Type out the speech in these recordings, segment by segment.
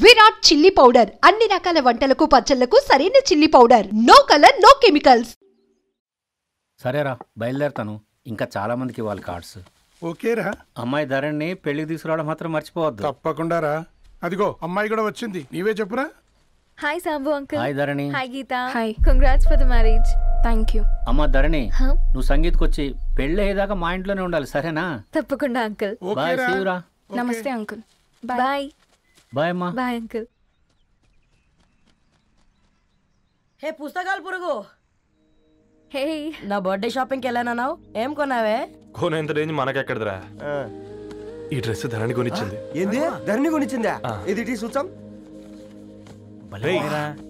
Virat chilli powder అన్ని రకాల వంటలకు పచ్చళ్లకు సరైన chilli powder. No colour no chemicals. సరేరా బయలుదేరతాను. ఇంకా చాలా మందికి ఇవ్వాలి కార్డ్స్. ఓకేరా. అమ్మాయి ధరణి పెళ్లికి తీసుకురావడం మాత్రం మర్చిపోవద్దు. తప్పకుండా రా. అదిగో అమ్మాయి కూడా వచ్చింది. నీవే చెప్పురా. Hi Sambu uncle. Hi Dharani. Hi Geetha. Hi. Congrats for the marriage. Thank you. అమ్మ ధరణి, నువ్వు సంగీత్కి వచ్చి పెళ్లి అయ్యేదాకా మా ఇంట్లోనే ఉండాలి, సరేనా? తప్పకుండా అంకుల్. బాయ్. సీయురా. నమస్తే అంకుల్. బాయ్. బాయ్ అమ్మా. Bye uncle. హే పుస్తకాలు పురుగు. హే, నా బర్త్డే షాపింగ్కి వెళ్ళానన్నావు, ఏం కొన్నావే? కోనేంత రేంజ్ మనకెక్కడదిరా. ఈ డ్రెస్ ధరణి కొనిచ్చింది. ఏంది ధరణి కొనిచ్చిందా? ఇది టీ సూచం.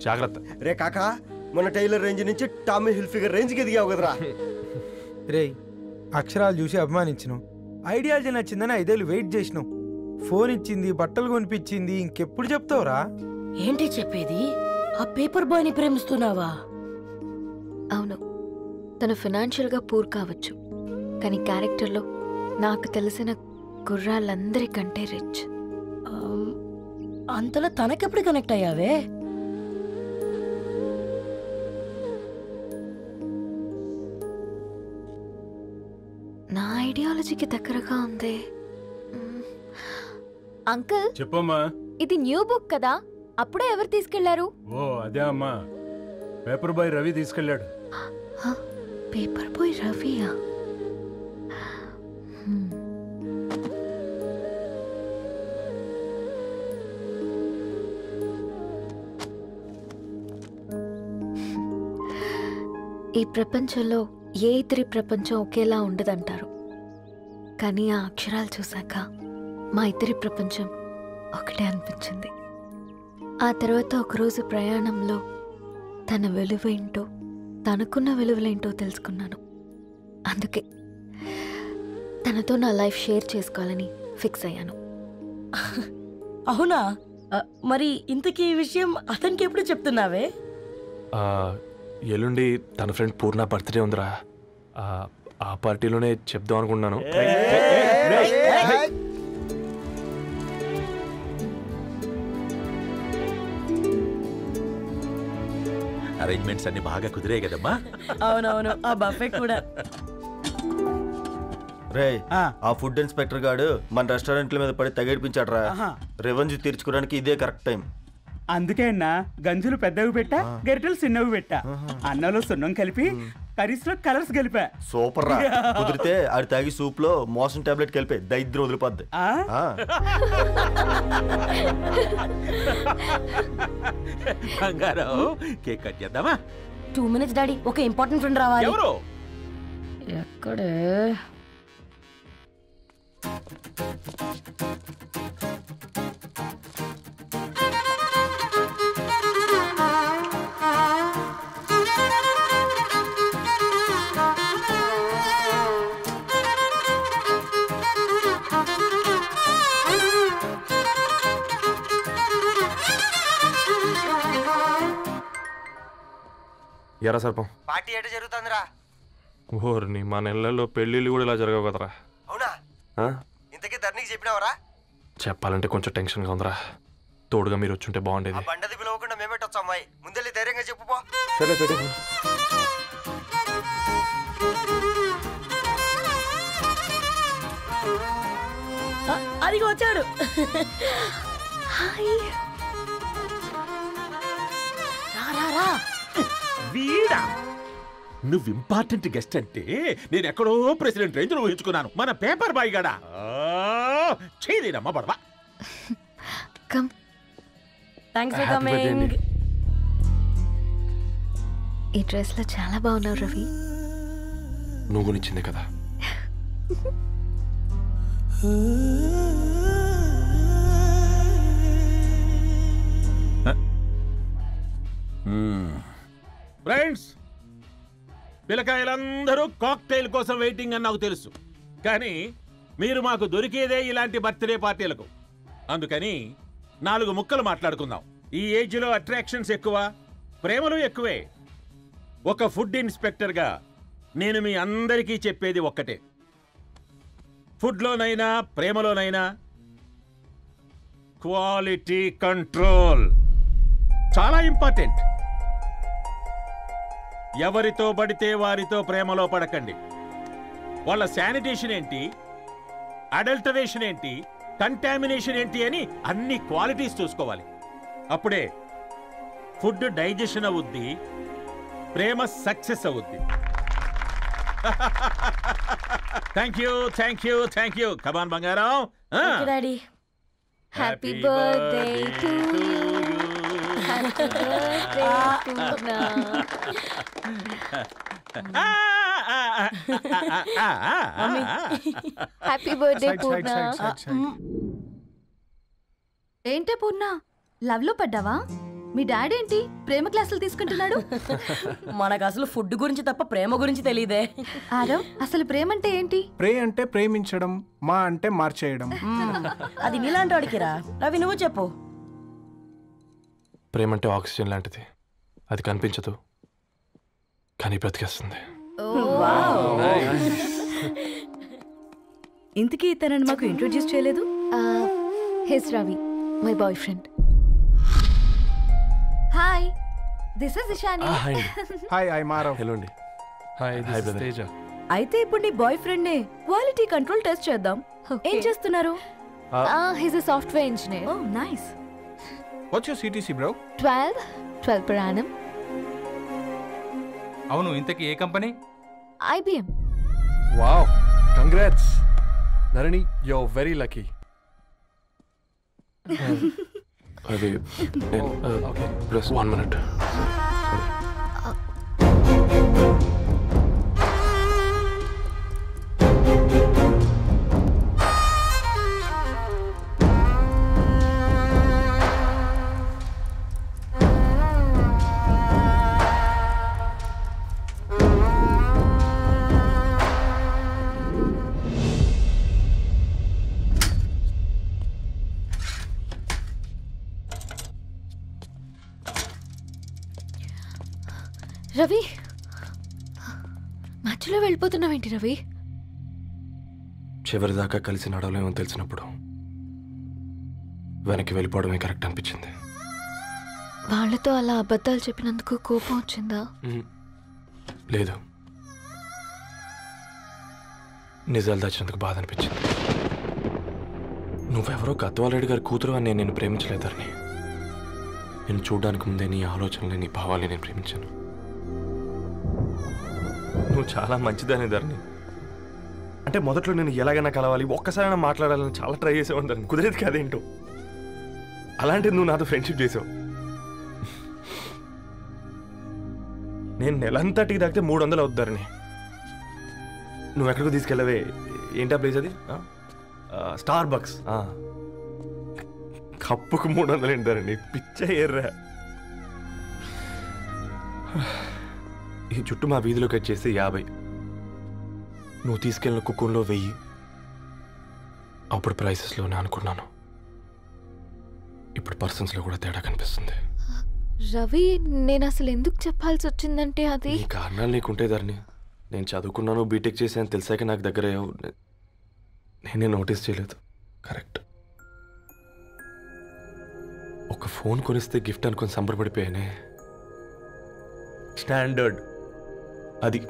జాగ్రత్త రే కాకా, మన టైలర్ రేంజ్ నుంచి టామీ హిల్ఫిగర్ రేంజ్ కి ఎదిగావు కదరా. రే అక్షరాలు చూసి అభిమానించను, ఐడియాలజీ నచ్చిందని 5 ఏళ్ళు వెయిట్ చేసినావు. ఫోన్ ఇచ్చింది, బట్టలు కొనిపించింది, ఇంకెప్పుడు చెప్తావురా? ఏంటి చెప్పేది? ఆ పేపర్ బాయ్ ని ప్రేమిస్తున్నావా? అవును, తను ఫైనాన్షియల్గా పూర్ కావచ్చు, కానీ క్యారెక్టర్లో నాకు తెలిసిన కుర్రాళ్ళందరికంటే రిచ్. అంతలో తనకెప్పుడు కనెక్ట్ అయ్యావే? నా ఐడియాలజీకి దగ్గరగా ఉంది. అంకుల్ చెప్పమ్మా. ఇది న్యూ బుక్ కదా, అప్పుడే ఎవరు తీసుకెళ్లారు? ఓ అదే అమ్మా, పేపర్ బాయ్ రవి తీసుకెళ్ళాడు. పేపర్ బాయ్ రవియా? ఈ ప్రపంచంలో ఏ ఇద్దరి ప్రపంచం ఒకేలా ఉండదంటారు, కానీ ఆ అక్షరాలు చూశాక మా ఇద్దరి ప్రపంచం ఒకటే అనిపించింది. ఆ తర్వాత ఒకరోజు ప్రయాణంలో తన విలువేంటో, తనకున్న విలువలేంటో తెలుసుకున్నాను. అందుకే తనతో నా లైఫ్ షేర్ చేసుకోవాలని ఫిక్స్ అయ్యాను. అవునా? మరి ఇంతకీ ఈ విషయం అతనికి ఎప్పుడు చెప్తున్నావే? ఎల్లుండి తన ఫ్రెండ్ పూర్ణ బర్త్డే ఉందిరా. ఆ పార్టీలోనే చెప్దాం అనుకున్నాను. అరేంజ్మెంట్స్ అన్ని బాగా కుదిరాయి కదమ్మా? అవునవును, ఆ బఫే కూడా. రే ఆ ఫుడ్ ఇన్స్పెక్టర్ గాడు మన రెస్టారెంట్ల మీద పడి తగేడిపించాడు రా. రెవెన్యూ తీర్చుకోవడానికి ఇదే కరెక్ట్ టైం. అందుకే అన్న గంజులు పెద్దవి పెట్టా, గరిటెలు చిన్నవి పెట్టా. అన్నంలో సున్నం కలిపి కర్రీస్ లో కలర్స్ కలిపా. సూపర్ రా. కుదిరితే ఆడి తాగి సూప్ లో మోషన్ టాబ్లెట్ కలిపి దరిద్రం వదిలిపోద్ది. బంగారం, కేక్ కట్ చేద్దామా? 2 minutes డాడీ, ఒక ఇంపార్టెంట్ ఫ్రెండ్ రావాలి. ఎవరు? ఎక్కడే? ఎరా సర్పం, పార్టీ ఎట జరుగుతుందిరా? ఓర్ని మా నెలల్లో పెళ్ళిళ్ళు కూడా ఇలా జరగవు కదరా. అవునా? ఇంతకీ ధరణికి చెప్పినావరా? చెప్పాలంటే కొంచెం టెన్షన్గా ఉందిరా. తోడుగా మీరు వచ్చుంటే బాగుండేది. బండది పిలవకుండా మేమేటొచ్చు అమ్మాయి, ముందెళ్ళి ధైర్యంగా చెప్పుపో. సరే పెట్టే. అదిగో వచ్చాడు. వీడా? నువ్వు ఇంపార్టెంట్ గెస్ట్ అంటే నేను ఎక్కడో ప్రెసిడెంట్ రేంజ్ లో ఊహించుకున్నాను. మన పేపర్ బాయ్ గడా చేయలేనమ్మా బడవా. Thanks for coming. ఈ డ్రెస్ లో చాలా బాగున్నావు రవి. నువ్వు కొనిచ్చిందే కదా. ఫ్రెండ్స్, పిల్లకాయలందరూ కాక్టైల్ కోసం వెయిటింగ్ అని నాకు తెలుసు, కానీ మీరు మాకు దొరికేదే ఇలాంటి బర్త్డే పార్టీలకు. అందుకని 4 ముక్కలు మాట్లాడుకుందాం. ఈ ఏజ్లో అట్రాక్షన్స్ ఎక్కువ, ప్రేమలు ఎక్కువే. ఒక ఫుడ్ ఇన్స్పెక్టర్గా నేను మీ అందరికీ చెప్పేది ఒక్కటే, ఫుడ్లోనైనా ప్రేమలోనైనా క్వాలిటీ కంట్రోల్ చాలా ఇంపార్టెంట్. ఎవరితో పడితే వారితో ప్రేమలో పడకండి. వాళ్ళ శానిటేషన్ ఏంటి, అడల్టరేషన్ ఏంటి, కంటామినేషన్ ఏంటి అని అన్ని క్వాలిటీస్ చూసుకోవాలి. అప్పుడే ఫుడ్ డైజెషన్ అవుద్ది, ప్రేమ సక్సెస్ అవుద్ది. Thank you, thank you, thank you. Come on బంగారం. Daddy happy birthday to you. Happy birthday Purna. Happy birthday Purna. ఏంటే పూర్ణ, లవ్ లో పడ్డావా? మీ డాడీ ఏంటి ప్రేమ క్లాసులు తీసుకుంటున్నాడు? మనకు అసలు ఫుడ్ గురించి తప్ప ప్రేమ గురించి తెలియదే. ఆరవ్, అసలు ప్రేమ అంటే ఏంటి? ప్రే అంటే ప్రేమించడం, మా అంటే మార్చేయడం. అది నీలాంటి వాడికిరా. రవి నువ్వు చెప్పు. ప్రేమ అంటే ఆక్సిజన్ లాంటిది. అది కనిపించదు కానీ బ్రతికేస్తుంది. ఇంతకీ తనని మాకు ఇంట్రొడ్యూస్ చేయలేదు. He's Ravi, my boyfriend. Hi, this is Ishani. Hi, I మారవ్. హలో అండి. హాయ్ తేజ. అయితే ఇప్పుడు నీ బాయ్ ఫ్రెండ్ నే క్వాలిటీ కంట్రోల్ టెస్ట్ చేద్దాం. ఏం చేస్తున్నారు? He's a software engineer. Oh nice. What's your CTC bro? 12 per annum. అవును, ఇంతకీ ఏ కంపెనీ? IBM. Wow, congrats Dharani, you are very lucky. అది ఓకే, ప్లస్ 1 minute. రవి, మధ్యలో వెళ్ళిపోతున్నావేంటి రవి? చివరిదాకా కలిసి నడవలేమో తెలిసినప్పుడు వెనక్కి వెళ్ళిపోవడమే కరెక్ట్ అనిపించింది. వాళ్ళతో అలా అబద్ధాలు చెప్పినందుకు కోపం వచ్చిందా? లేదు, నిజాలు దాచినందుకు బాధ అనిపించింది. నువ్వెవరో గద్వాలరెడ్డి గారి కూతురు అని నేను నిన్ను ప్రేమించలేదని. నేను చూడడానికి ముందే నీ ఆలోచనలు, నీ భావాలని నేను ప్రేమించాను. నువ్వు చాలా మంచిదాని ధరణి. అంటే మొదట్లో నేను ఎలాగైనా కలవాలి, ఒక్కసారైనా మాట్లాడాలని చాలా ట్రై చేసేవాడిని ధరణి. కుదిరేది కాదేంటో. అలాంటిది నువ్వు నాతో ఫ్రెండ్షిప్ చేసావు. నేను నెలంతటికి తాకితే 300 అవుతారని. నువ్వు ఎక్కడికో తీసుకెళ్ళవే, ఏంటా ప్లేస్ అది? Star bucks. కప్పుకు 300 ఏంటారండి, పిచ్చ ఎర్రా. ఈ చుట్టూ మా వీధిలో కట్ చేస్తే 50. నువ్వు తీసుకెళ్ళిన కుక్కర్లో 1000. అప్పుడు ప్రైసెస్లోనే అనుకున్నాను, ఇప్పుడు పర్సన్స్లో కూడా తేడా కనిపిస్తుంది. రవి, నేను అసలు ఎందుకు చెప్పాల్సి వచ్చిందంటే అది నీ కారణాలు నీకుంటే ధరణి. నేను చదువుకున్నాను, బీటెక్ చేశాను తెలిసాక నాకు దగ్గర నేనే నోటీస్ చేయలేదు. కరెక్ట్. ఒక ఫోన్ కొనిస్తే గిఫ్ట్ అనుకొని సంబరపడిపోయానే. స్టాండర్డ్ అది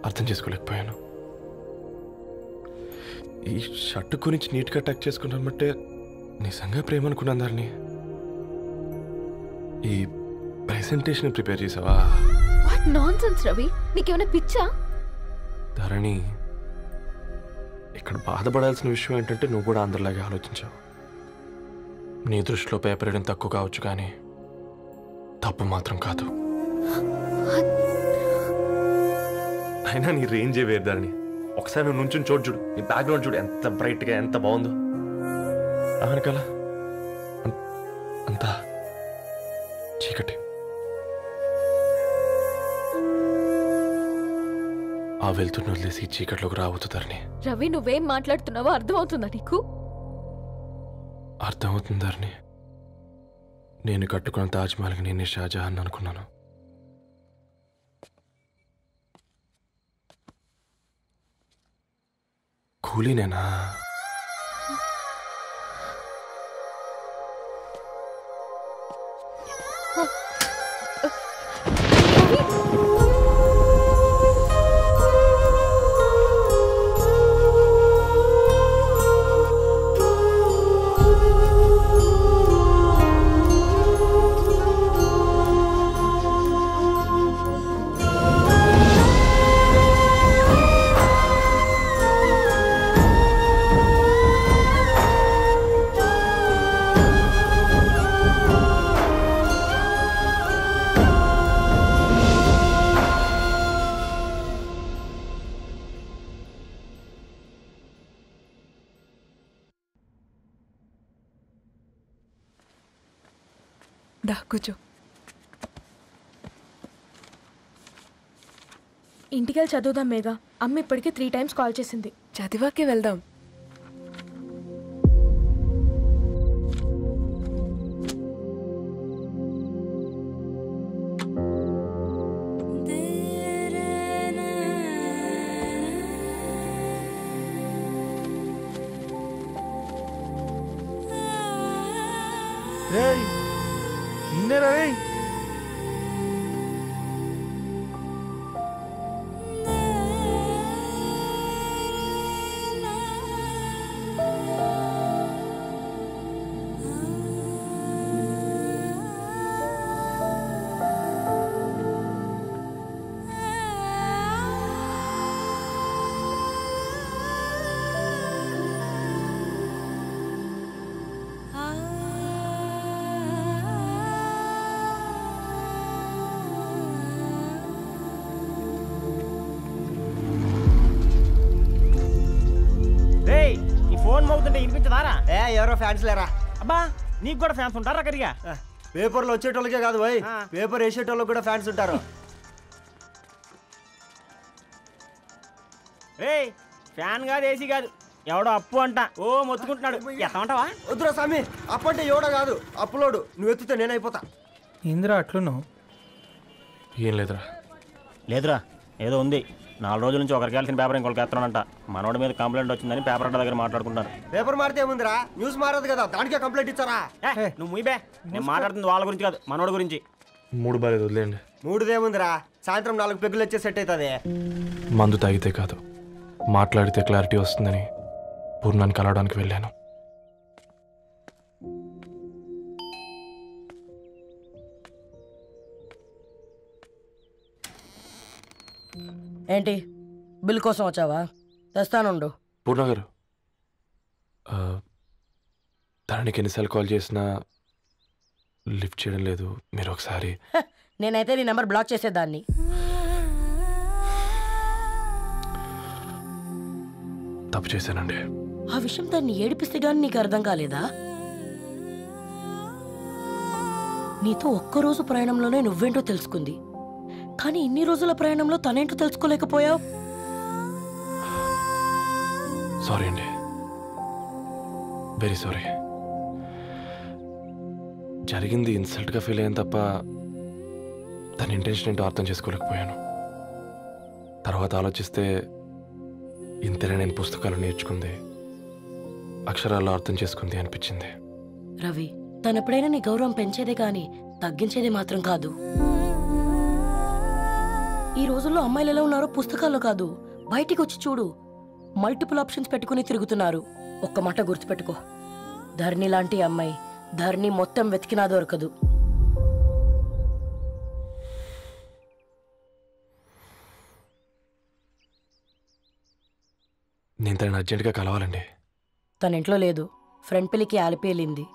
అర్థం చేసుకోలేకపోయాను. ఈ షర్టు గురించి నీట్గా టక్ చేసుకున్నామంటే నిజంగా ప్రేమ అనుకున్నాను ధరణి. ఈ ప్రెజెంటేషన్ ప్రిపేర్ చేసావా? వాట్ నాన్సెన్స్ రవి, నీకేమైనా పిచ్చా? ధరణి, ఇక్కడ బాధపడాల్సిన విషయం ఏంటంటే నువ్వు కూడా అందరిలాగే ఆలోచించావు. నీ దృష్టిలో పేపర్ వేయడం తక్కువ కావచ్చు కానీ తప్పు మాత్రం కాదు. అయినా నీ రేంజే వేరు ధరణి. ఒకసారి నువ్వు నుంచుని చూడు, నీ బ్యాక్గ్రౌండ్ చూడు ఎంత బ్రైట్గా, ఎంత బాగుందో. వెనకాల అంతా చీకటి. ఆ వెళ్తున్న వదిలేసి చీకట్లోకి రాబోతుందని. రవి, నువ్వేం మాట్లాడుతున్నావో అర్థమవుతుందా నీకు? అర్థమవుతుందని. నేను కట్టుకున్న తాజ్మహల్కి నేనే షాజహాన్ అనుకున్నాను. కూలీనేనా? దా కూర్చో. ఇంటికెళ్ళి చదువుదాం మేఘా. అమ్మ ఇప్పటికే 3 times కాల్ చేసింది. చదివాకే వెళ్దాం. నిన్నేరా రే? ఫోన్ మోగుతుంటే వినిపించదారా? ఎవరో ఫ్యాన్స్ లేరా? అబ్బా నీకు కూడా ఫ్యాన్స్ ఉంటారా? కరిగా పేపర్లో వచ్చేటోళ్ళకే కాదు భయ్, పేపర్ వేసేటోళ్ళకి కూడా ఫ్యాన్స్ ఉంటారు. రే ఫ్యాన్ కాదు, ఏసీ కాదు, ఎవడో అప్పు అంట ఓ మొత్తుకుంటున్నాడు. ఎత్తామంటావా? వద్దురా స్వామి, అప్పు అంటే ఎవడో కాదు, అప్పులోడు. నువ్వు ఎత్తుతే నేనైపోతా. ఇందిరా అట్లున్నావు? ఏం లేదురా. లేదురా, ఏదో ఉంది. 4 రోజుల నుంచి ఒకరికి వెళ్ళిన పేపర్ ఇంకొకరికి ఎత్తానంట. మనోడి మీద కంప్లైంట్ వచ్చిందని పేపర్ అడ్డ దగ్గర మాట్లాడుకుంటారు. పేపర్ మారితే ఏముందిరా, న్యూస్ మారదు కదా, దానికే కంప్లైంట్ ఇచ్చారా? నువ్వు ముయ్యబే, నేను మాట్లాడుతుంది వాళ్ళ గురించి కాదు, మనోడి గురించి. 3 బాలేదు, వదిలేండి. 3దేముందిరా, సాయంత్రం 4 పెగ్గులు వచ్చే సెట్ అవుతుంది. మందు తాగితే కాదు, మాట్లాడితే క్లారిటీ వస్తుందని పూర్ణాన్ని కలవడానికి వెళ్ళాను. ఏంటి బిల్ కోసం వచ్చావా? తెస్తానుండు. పూర్ణ గారు, తనకి ఎన్నిసార్లు కాల్ చేసినా లిఫ్ట్ చేయడం లేదు. మీరు ఒకసారి. నేనైతే నీ నెంబర్ బ్లాక్ చేసేదాన్ని. తప్పు చేశానండి. ఆ విషయం దాన్ని ఏడిపిస్తే గానీ నీకు అర్థం కాలేదా? నీతో ఒక్కరోజు ప్రయాణంలోనే నువ్వేంటో తెలుసుకుంది, కానీ ఇన్ని రోజుల ప్రయాణంలో తనేంటో తెలుసుకోలేకపోయావు. సారీ అండి, వెరీ సారీ. జరిగింది ఇన్సల్ట్గా ఫీల్ అయ్యాను తప్ప తన ఇంటెన్షన్ ఏంటో అర్థం చేసుకోలేకపోయాను. తర్వాత ఆలోచిస్తే ఇంతనే నేను పుస్తకాలు నేర్చుకుంది, అక్షరాల్లో అర్థం చేసుకుంది అనిపించింది. రవి, తనెప్పుడైనా నీ గౌరవం పెంచేదే గాని తగ్గించేదే మాత్రం కాదు. ఈ రోజుల్లో అమ్మాయిలు ఎలా ఉన్నారో పుస్తకాల్లో కాదు, బయటికి వచ్చి చూడు. మల్టిపుల్ ఆప్షన్స్ పెట్టుకుని తిరుగుతున్నారు. ఒక్క మాట గుర్తుపెట్టుకో, ధరణి లాంటి అమ్మాయి ధరణి మొత్తం వెతికినా దొరకదు. నేను తనని అర్జెంటుగా కలవాలండి. తన ఇంట్లో లేదు, ఫ్రెండ్ పెళ్లికి ఆలిపేలింది.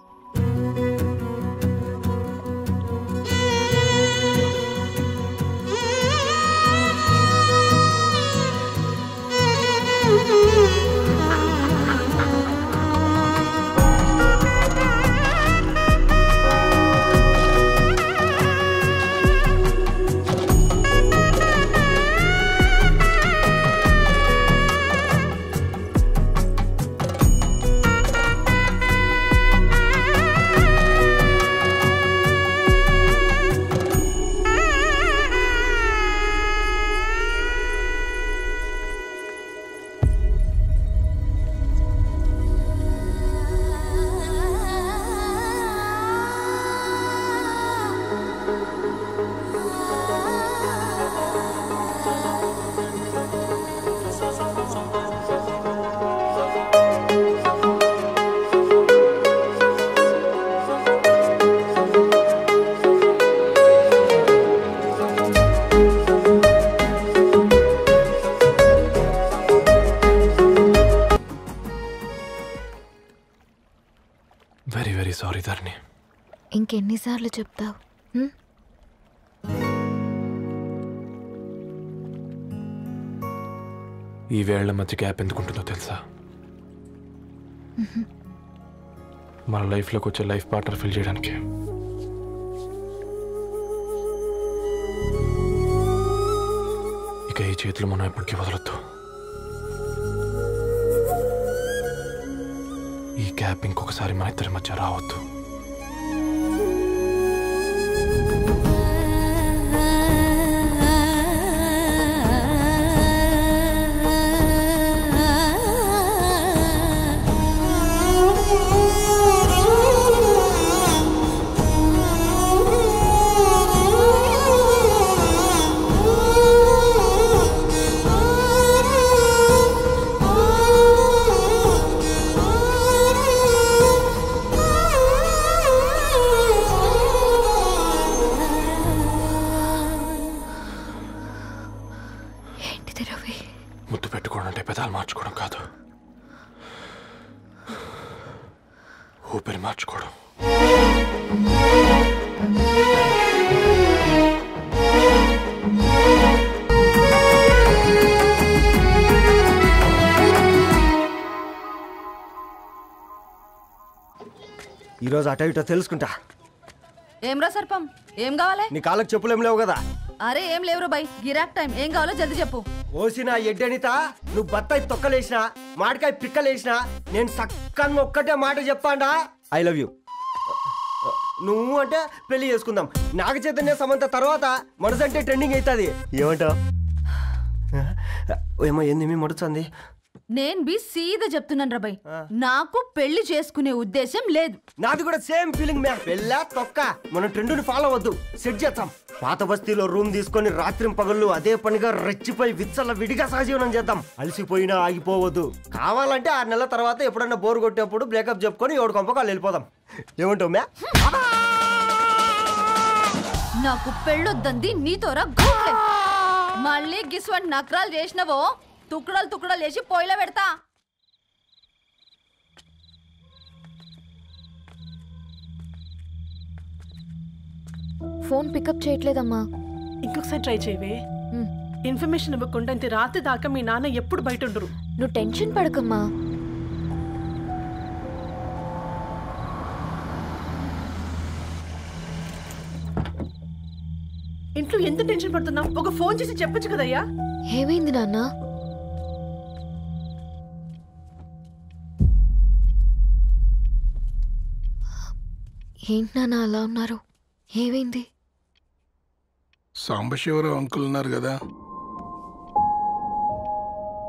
ఇంకెన్నిసార్లు చెప్తావు? ఈ వేళ్ల మధ్య గ్యాప్ ఎందుకుంటుందో తెలుసా? మన లైఫ్లోకి వచ్చే లైఫ్ పార్ట్నర్ ఫిల్ చేయడానికి. ఇక ఈ చేతులు మనం ఎప్పటికీ వదలొద్దు. ఈ గ్యాప్ ఇంకొకసారి మన ఇద్దరి మధ్య రావద్దు. ముద్దు పెట్టుకోవడం అంటే పెదాలు మార్చుకోవడం కాదు, ఊపిరి మార్చుకోవడం. ఈరోజు అటో ఇటో తెలుసుకుంటా. ఏమ్రా సర్పం, ఏం కావాలి? నీ కాళ్ళకు చెప్పులేం లేవు కదా? అరే ఏం లేవురా బై, గిరాక్ టైం. ఏం కావాలో జల్దీ చెప్పు. ఓసిన ఎడ్డనిత, నువ్వు బత్తాయి తొక్కలేసినా మాడికాయ పిక్కలేసినా నేను సక్కగా ఒక్కటే మాట చెప్పాడా, ఐ లవ్ యూ. నువ్వు అంటే పెళ్లి చేసుకుందాం. నాగ చైతన్య సమంత తర్వాత మనసంటే ట్రెండింగ్ అవుతుంది. ఏమంటావు? ఏమో ఏంది మడుతుంది? నేను బి సీదా చెప్తున్నాను రాబాయ్, నాకు పెళ్లి చేసుకునే ఉద్దేశం లేదు. నాది కూడా సేమ్ ఫీలింగ్ మ్యా. పెళ్ళా తొక్క, మనం ట్రెండ్ని ఫాలో అవద్దు, సెట్ చేస్తాం. పాత బస్తీలో రూమ్ తీసుకొని రాత్రి పగళ్ళు అదే పనిగా రెచ్చిపోయి విచ్చల విడిగా సహజీవనం చేద్దాం. అలసిపోయినా ఆగిపోవద్దు. కావాలంటే 6 నెలల తర్వాత ఎప్పుడన్నా బోర్ కొట్టేప్పుడు బ్రేకప్ చెప్పుకొని ఎవడు కొంపకాలు వెళ్ళిపోదాం. ఏమంటావు మ్యా? నాకు పెళ్ళొద్దంది నీతోరా గోలే. మళ్ళీ గిస్వంటి నక్రాలు చేసినవో తుక్కడలు తుక్కడలు చేసి పొయ్యిలో పెడతా. ఫోన్ పికప్ చేయట్లేదమ్మా. ఇంకొకసారి ట్రై చేయవే. ఇన్ఫర్మేషన్ ఇవ్వకుండా ఇంత రాత్రి దాకా మీ నాన్న ఎప్పుడు బయట ఉండరు. నువ్వు టెన్షన్ పడకమ్మా. ఇంట్లో ఎంత టెన్షన్ పడుతున్నావు? ఒక ఫోన్ చేసి చెప్పొచ్చు కదయ్యా. ఏమైంది నాన్న? ఏంటి నాన్న అలా ఉన్నారు? ఏమైంది? సాంబశివరావు అంకుల్ ఉన్నారు కదా.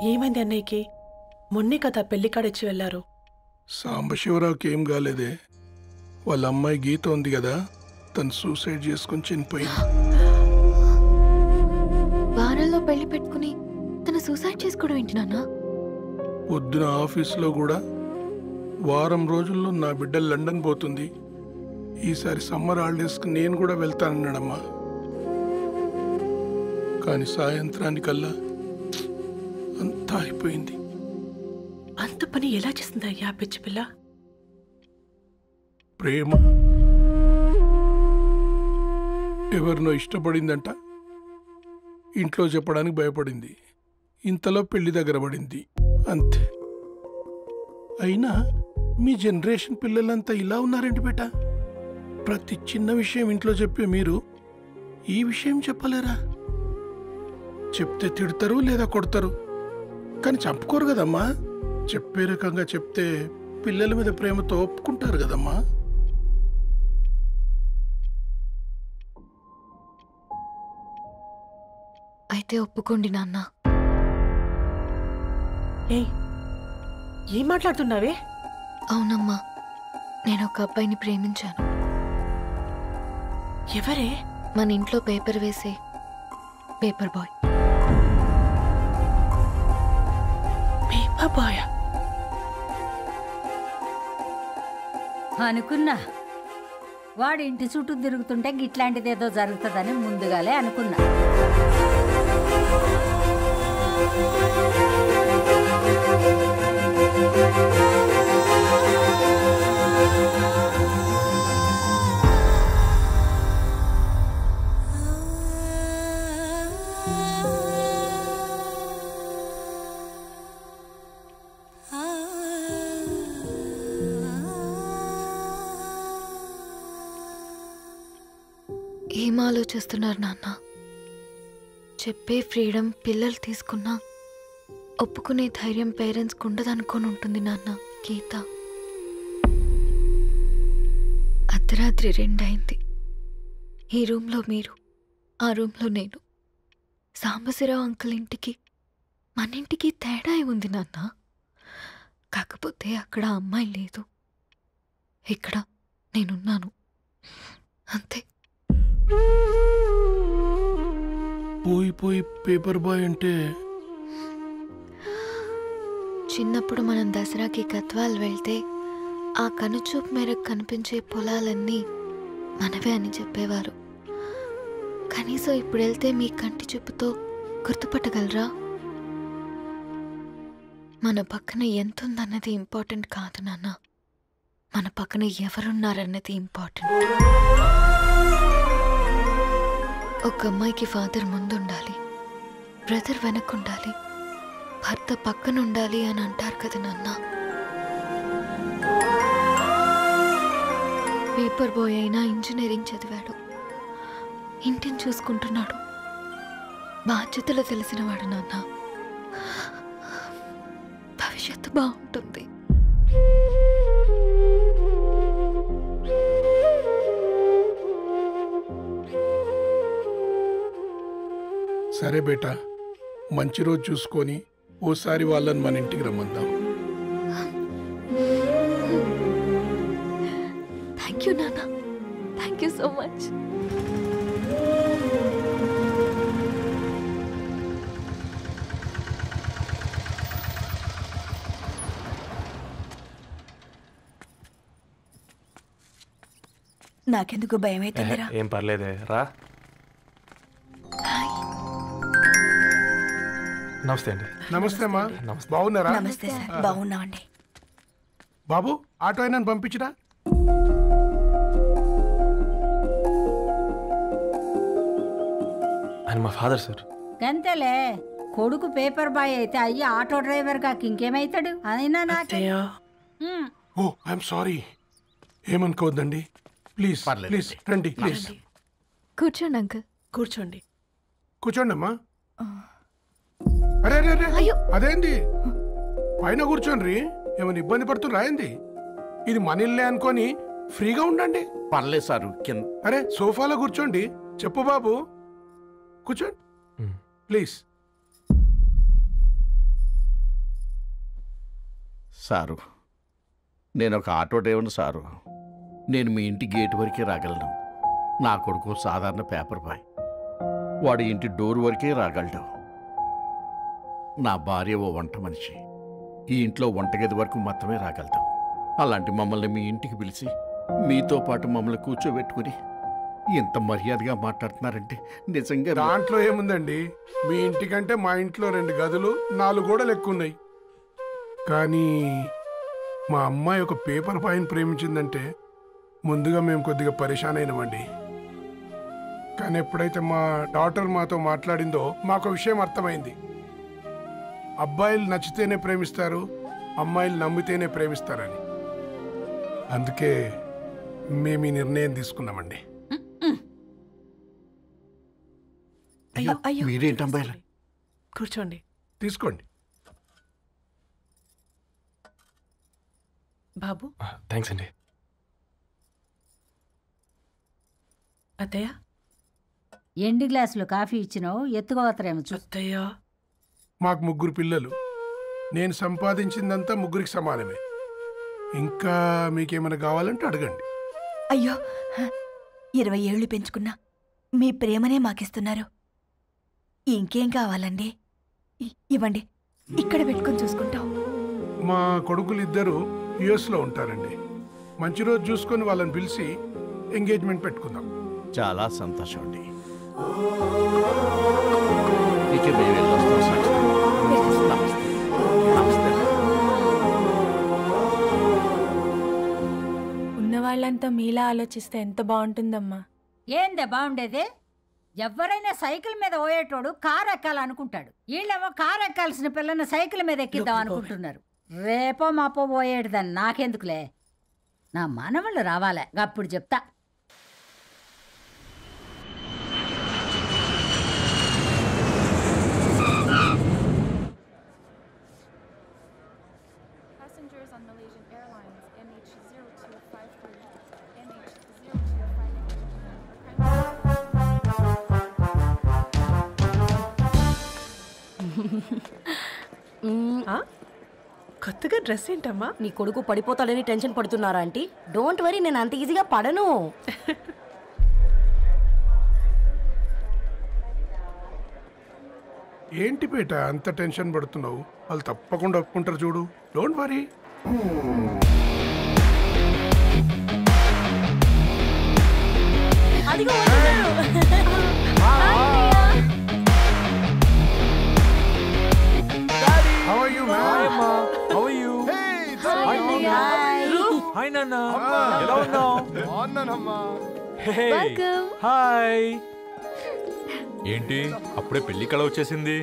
ఏమైంది అన్నయ్యకి? మొన్నే కదా పెళ్లి కాడిచ్చి వెళ్ళారు. సాంబశివరావుకి ఏం కాలేదే. వాళ్ళ అమ్మాయి గీత ఉంది కదా, తను సూసైడ్ చేసుకుని చనిపోయింది. వారాల్లో పెళ్లి పెట్టుకుని తను సూసైడ్ చేసుకోవడం ఏంటి నాన్న? పొద్దున ఆఫీస్లో కూడా వారం రోజుల్లో నా బిడ్డ లండన్ పోతుంది, ఈసారి సమ్మర్ హాలిడేస్కి నేను కూడా వెళ్తానన్నాడమ్మా. కానీ సాయంత్రానికల్లా అంతా అయిపోయింది. అంత పని ఎలా చేసింది అయ్యా పిచ్చి పిల్ల? ప్రేమ ఎవరినో ఇష్టపడిందంట, ఇంట్లో చెప్పడానికి భయపడింది. ఇంతలో పెళ్లి దగ్గర పడింది, అంతే. అయినా మీ జనరేషన్ పిల్లలంతా ఇలా ఉన్నారండి బేట. ప్రతి చిన్న విషయం ఇంట్లో చెప్పే మీరు ఈ విషయం చెప్పలేరా? చెప్తే తిడతారు లేదా కొడతారు, కానీ చంపుకోరు కదమ్మా. చెప్పే రకంగా చెప్తే పిల్లల మీద ప్రేమతో ఒప్పుకుంటారు కదమ్మా. అయితే ఒప్పుకోండి నాన్న. ఏం మాట్లాడుతున్నావే? అవునమ్మా, నేను ఒక అబ్బాయిని ప్రేమించాను. ఎవరే? మన ఇంట్లో పేపర్ వేసే పేపర్ బాయ్. పేపర్ బాయ్ అనుకున్నా. వాడి ఇంటి చుట్టూ తిరుగుతుంటే గిట్లాంటిదేదో జరుగుతుందని ముందుగాలే అనుకున్నా. ఏం ఆలోచిస్తున్నారు నాన్న? చెప్పే ఫ్రీడమ్ పిల్లలు తీసుకున్నా ఒప్పుకునే ధైర్యం పేరెంట్స్కి ఉండదనుకొని ఉంటుంది నాన్న. గీత, అర్ధరాత్రి 2 అయింది. ఈ రూమ్లో మీరు, ఆ రూమ్లో నేను. సాంబశివరావు అంకుల్ ఇంటికి మన ఇంటికి తేడా ఉంది నాన్న. కాకపోతే అక్కడ అమ్మాయి లేదు, ఇక్కడ నేనున్నాను, అంతే. పోయి పేపర్ బాయ్ అంటే చిన్నప్పుడు మనం దసరాకి గద్వాల్ వెళ్తే ఆ కనుచూపు మేరకు కనిపించే పొలాలన్నీ మనవే అని చెప్పేవారు. కనీసం ఇప్పుడు వెళ్తే మీ కంటి చూపుతో గుర్తుపట్టగలరా? మన పక్కన ఎంత ఉందన్నది ఇంపార్టెంట్ కాదు నాన్న, మన పక్కన ఎవరున్నారన్నది ఇంపార్టెంట్. ఒక అమ్మాయికి ఫాదర్ ముందుండాలి, బ్రదర్ వెనకుండాలి, భర్త పక్కన ఉండాలి అని అంటారు కదా నాన్న. పేపర్ బాయ్ అయినా ఇంజనీరింగ్ చదివాడు, ఇంటిని చూసుకుంటున్నాడు, బాధ్యతలు తెలిసినవాడు నాన్న. భవిష్యత్తు బాగుంటుంది. సరే బేటా, మంచి రోజు చూసుకొని ఓసారి వాళ్ళని మన ఇంటికి రమ్మందాం. థ్యాంక్ యూ నాన్న, థ్యాంక్ యూ సో మచ్. నాకెందుకు భయం అవుతుందిరా. ఏం పర్లేదే, రా. నమస్తే అండి. నమస్తే అమ్మా, బాగున్నారా? నమస్తే సార్, బాగున్నామండి. బాబు, ఆటో అయినా పంపించరా? ఆయన మా ఫాదర్ సార్. గంతేలే, కొడుకు పేపర్ బాయ్ అయితే అయ్యి ఆటో డ్రైవర్ గా ఇంకేమైతాడు? అయినా నాకు ఓ ఐఎమ్ సారీ, ఏమనుకోవద్దండి. ప్లీజ్ ప్లీజ్ రండి, ప్లీజ్ కూర్చోండి అంకుల్. కూర్చోండి. కూర్చోండి అమ్మా. అరే అరే అరే, అదేంది పైన కూర్చోండి, ఏమైనా ఇబ్బంది పడుతున్నా ఏంది? ఇది మన ఇల్లే అనుకొని ఫ్రీగా ఉండండి. పర్లేదు సారు, అరే సోఫాలో కూర్చోండి. చెప్పు బాబు, కూర్చోండి ప్లీజ్. సారు, నేను ఒక ఆటో డ్రైవర్ని సారు. నేను మీ ఇంటి గేట్ వరకే రాగలను. నా కొడుకు సాధారణ పేపర్ బాయ్, వాడి ఇంటి డోర్ వరకే రాగలడు. నా భార్య ఓ వంట మనిషి, ఈ ఇంట్లో వంటగది వరకు మాత్రమే రాగలుగుతాం. అలాంటి మమ్మల్ని మీ ఇంటికి పిలిచి మీతో పాటు మమ్మల్ని కూర్చోబెట్టుకుని ఎంత మర్యాదగా మాట్లాడుతున్నారంటే నిజంగా. దాంట్లో ఏముందండి, మీ ఇంటికంటే మా ఇంట్లో 2 గదులు 4 గోడలు ఎక్కువ ఉన్నాయి. కానీ మా అమ్మాయి ఒక పేపర్ బాయ్ని ప్రేమించిందంటే ముందుగా మేము కొద్దిగా పరేషాన్ అయినామండి. కానీ ఎప్పుడైతే మా డాటర్ మాతో మాట్లాడిందో మాకు విషయం అర్థమైంది. అబ్బాయిలు నచ్చితేనే ప్రేమిస్తారు, అమ్మాయిలు నమ్మితేనే ప్రేమిస్తారని. అందుకే మేము ఈ నిర్ణయం తీసుకున్నామండి. మీరేంటి అమ్మాయిలు? కూర్చోండి. తీసుకోండి బాబు. థ్యాంక్స్ అండి. అత్తయ్య, ఎండి గ్లాసులో కాఫీ ఇచ్చినావు, ఎత్తుకోవతరేమో చూస్తయ్యా. మాకు 3 పిల్లలు, నేను సంపాదించిందంతా 3కి సమానమే. ఇంకా మీకేమైనా కావాలంటే అడగండి. అయ్యో, 20 ఏళ్ళు పెంచుకున్నా మీ ప్రేమనే మాకిస్తున్నారు. ఇంకేం కావాలండి? ఇవ్వండి, ఇక్కడ పెట్టుకొని చూసుకుంటాం. మా కొడుకులు 2 యుఎస్లో ఉంటారండి. మంచి రోజు చూసుకొని వాళ్ళని పిలిచి ఎంగేజ్మెంట్ పెట్టుకుందాం. చాలా సంతోషం అండి. ఇక మేము వెళ్ళొస్తాం సార్. నమస్తే. నమస్తే. ఉన్నవాళ్ళంతా మీలా ఆలోచిస్తే ఎంత బాగుంటుందమ్మా. ఏందే బాగుండేది? ఎవరైనా సైకిల్ మీద పోయేటోడు కారు ఎక్కాలనుకుంటాడు, వీళ్ళేమో కారు ఎక్కాల్సిన పిల్లని సైకిల్ మీద ఎక్కిద్దాం అనుకుంటున్నారు. రేపో మాపో పోయేడుదని నాకెందుకులే, నా మనవాళ్ళు రావాలే, అప్పుడు చెప్తా. కొత్తగా డ్రెస్ ఏంటమ్మా? నీ కొడుకు పడిపోతాడని టెన్షన్ పడుతున్నారా ఆంటీ? డోంట్ వరీ, నేను అంత ఈజీగా పడను. ఏంటి పేట అంత టెన్షన్ పడుతున్నావు? వాళ్ళు తప్పకుండా ఒప్పుకుంటారు చూడు. Don't worry. అదిగో How are you, man? Hi, Amma. How are you? Hey, Hi, Mom. Hi, Nana. ఎలా ఉన్నావు? బాగున్నానమ్మా. Hey. హాయ్. ఏంటి అప్పుడే పెళ్లి కళ వచ్చేసింది?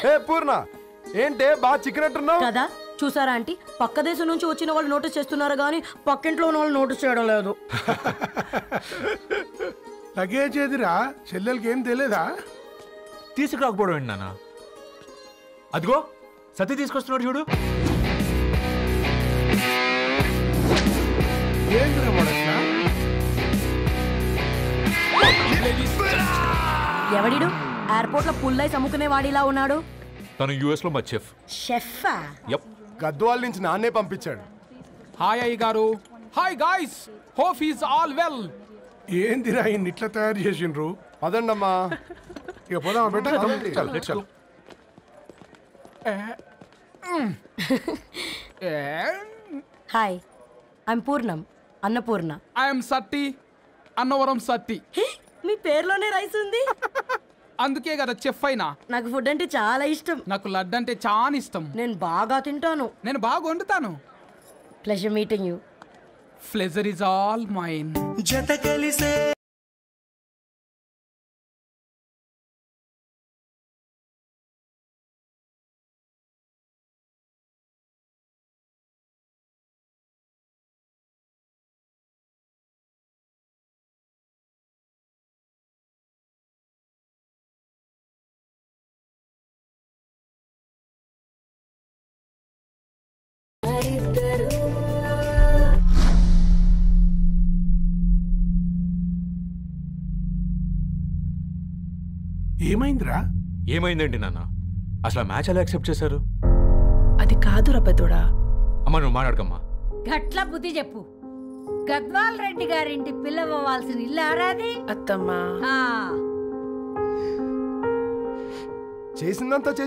ఏ పూర్ణ, ఏంటే బాగా చిక్కినట్టున్నావు కదా? చూసారా ఆంటీ, పక్క దేశం నుంచి వచ్చిన వాళ్ళు నోటీస్ చేస్తున్నారు కానీ పక్కింట్లో ఉన్న వాళ్ళు నోటీస్ చేయడం లేదు. లగేజ్ ఏదిరా? చెల్లెలకి ఏం తెలియదా? తీసుకురాకపోవడం ఏంటి నాన్న? అదిగో సతీ తీసుకొస్తున్నాడు చూడు. ఏందిరా వాడట్లా? ఎవడిడు ఎయిర్పోర్ట్ లో పుల్లై అమ్ముకునే వాడిలా ఉన్నాడు? తను యుఎస్ లో మా చెఫ్. షెఫా? యప్. గద్వాల నుంచి నాన్నే పంపించాడు. హాయ్ అయ్య గారు. Hi guys, hope is all well. ఏందిరా ఇన్ని ఇట్లా తయారు చేసిండ్రు? పదండమ్మా. ఇక పోదామా బెట్ట? చల్. హాయ్, ఐఎమ్ పూర్ణం, అన్నపూర్ణ. ఐఎమ్ సత్తి, అన్నవరం సత్తి. మీ పేరులోనే రైస్ ఉంది. అందుకే కదా చెఫ్ అయినా. నాకు ఫుడ్ అంటే చాలా ఇష్టం. నాకు లడ్డు అంటే చాలా ఇష్టం. నేను బాగా తింటాను. నేను బాగా వండుతాను. Pleasure meeting you. Pleasure is all mine. జత కలిసే ఏమైందిరా? ఏమైందేంటి నాన్న? అసలు ఆ మ్యాచ్ ఎలా యాక్సెప్ట్ చేశారు? అది కాదు రబ్బతోడా. అమ్మ నువ్వు మాట్లాడకమ్మా. గట్ల బుద్ధి చెప్పు. గద్వాల్ రెడ్డి గారింటి పిల్లవ్వాల్సిన ఇల్లు ఆరాది. అత్తమ్మా చేసిందంతా చేసి